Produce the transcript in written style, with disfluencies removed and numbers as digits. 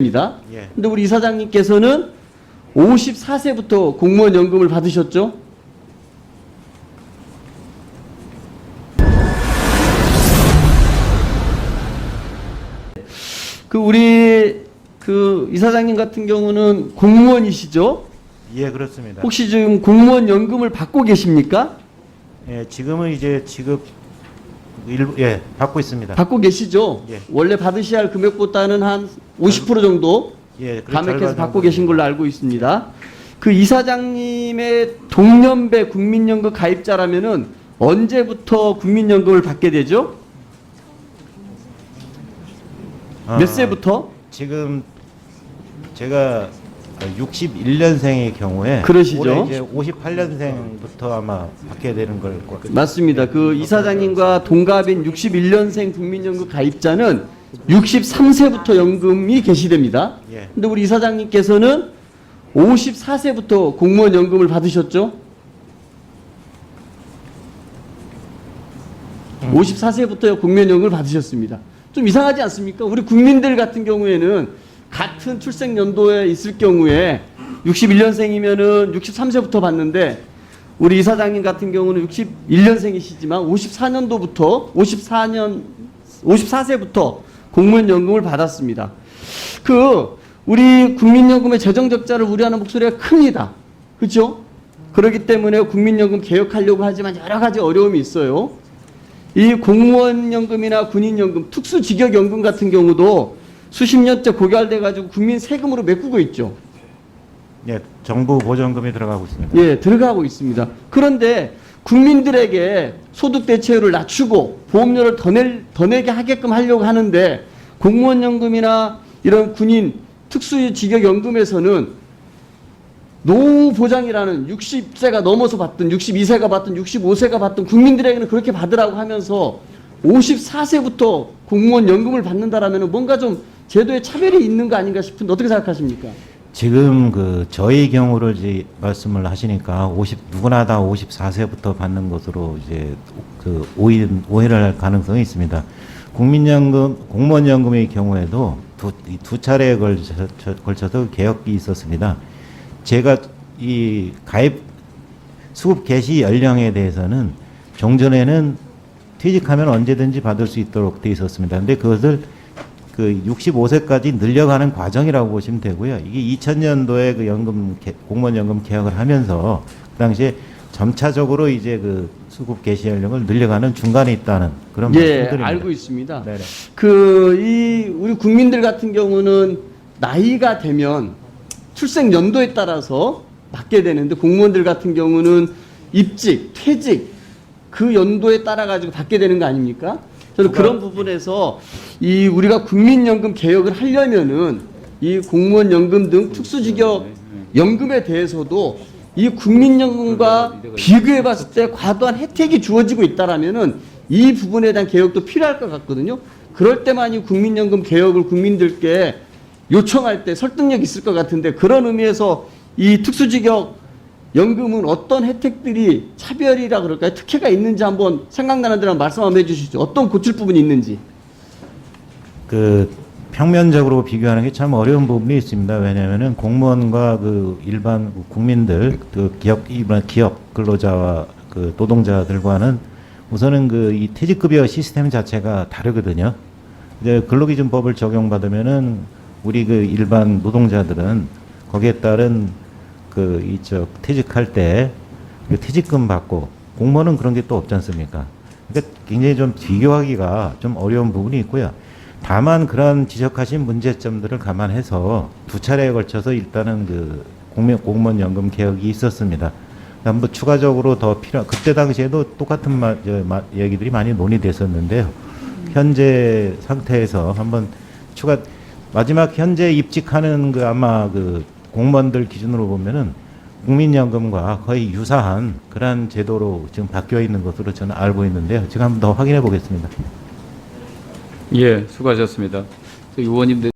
입니다. 예. 근데 우리 이사장님께서는 54세부터 공무원 연금을 받으셨죠? 우리 이사장님 같은 경우는 공무원이시죠? 예, 그렇습니다. 혹시 지금 공무원 연금을 받고 계십니까? 예, 지금은 이제 받고 있습니다. 받고 계시죠? 예. 원래 받으셔야 할 금액보다는 한 50% 정도 예, 감액해서 받고 계신 걸로 알고 있습니다. 그 이사장님의 동년배 국민연금 가입자라면은 언제부터 국민연금을 받게 되죠? 몇 세부터? 지금 제가 61년생의 경우에 그러시죠? 올해 이제 58년생부터 아마 받게 되는 걸 것 같아요. 맞습니다. 그 이사장님과 동갑인 61년생 국민연금 가입자는 63세부터 연금이 개시됩니다. 예. 근데 우리 이사장님께서는 54세부터 공무원 연금을 받으셨죠? 54세부터 공무원 연금을 받으셨습니다. 좀 이상하지 않습니까? 우리 국민들 같은 경우에는 같은 출생 연도에 있을 경우에 61년생이면은 63세부터 받는데 우리 이사장님 같은 경우는 61년생이시지만 54세부터 공무원 연금을 받았습니다. 우리 국민연금의 재정 적자를 우려하는 목소리가 큽니다. 그렇죠? 그렇기 때문에 국민연금 개혁하려고 하지만 여러 가지 어려움이 있어요. 이 공무원연금이나 군인연금, 특수직역연금 같은 경우도 수십 년째 고갈돼 가지고 국민 세금으로 메꾸고 있죠. 예, 정부 보전금이 들어가고 있습니다. 예, 들어가고 있습니다. 그런데 국민들에게 소득 대체율을 낮추고 보험료를 더 내게 하게끔 하려고 하는데 공무원연금이나 이런 군인 특수직역연금에서는 노후 보장이라는 60세가 넘어서 받든 62세가 받든 65세가 받든 국민들에게는 그렇게 받으라고 하면서 54세부터 공무원 연금을 받는다라면 뭔가 좀 제도에 차별이 있는 거 아닌가 싶은데 어떻게 생각하십니까? 지금 저희 경우를 이제 말씀을 하시니까 누구나 다 54세부터 받는 것으로 이제 오해를 할 가능성이 있습니다. 국민연금, 공무원연금의 경우에도 두 차례에 걸쳐서 개혁이 있었습니다. 제가 이 수급 개시 연령에 대해서는 종전에는 퇴직하면 언제든지 받을 수 있도록 되어 있었습니다. 근데 그것을 65세까지 늘려가는 과정이라고 보시면 되고요. 이게 2000년도에 공무원 연금 개혁을 하면서 그 당시에 점차적으로 이제 수급 개시 연령을 늘려가는 중간에 있다는 그런 말씀드립니다. 알고 있습니다. 네네. 우리 국민들 같은 경우는 나이가 되면 출생 연도에 따라서 받게 되는데 공무원들 같은 경우는 입직, 퇴직 그 연도에 따라 가지고 받게 되는 거 아닙니까? 저는 그런 부분에서 우리가 국민연금 개혁을 하려면은 이 공무원연금 등 특수직역 연금에 대해서도 이 국민연금과 비교해 봤을 때 과도한 혜택이 주어지고 있다라면은 이 부분에 대한 개혁도 필요할 것 같거든요. 그럴 때만 이 국민연금 개혁을 국민들께 요청할 때 설득력이 있을 것 같은데 그런 의미에서 이 특수직역 연금은 어떤 혜택들이 차별이라 그럴까요? 특혜가 있는지 한번 생각나는 대로 말씀 한번 해주시죠. 어떤 고칠 부분이 있는지. 평면적으로 비교하는 게 참 어려운 부분이 있습니다. 왜냐하면은 공무원과 일반 국민들, 기업 근로자와 노동자들과는 우선은 이 퇴직급여 시스템 자체가 다르거든요. 이제 근로기준법을 적용받으면은 우리 일반 노동자들은 거기에 따른 퇴직할 때 퇴직금 받고 공무원은 그런 게 또 없지 않습니까? 그러니까 굉장히 좀 비교하기가 좀 어려운 부분이 있고요. 다만 그런 지적하신 문제점들을 감안해서 두 차례에 걸쳐서 일단은 공무원 연금 개혁이 있었습니다. 한번 추가적으로 그때 당시에도 똑같은 얘기들이 많이 논의됐었는데요. 현재 상태에서 한번 마지막 현재 입직하는 아마 공무원들 기준으로 보면은 국민연금과 거의 유사한 그런 제도로 지금 바뀌어 있는 것으로 저는 알고 있는데요. 지금 한번 더 확인해 보겠습니다. 예, 수고하셨습니다. 의원님들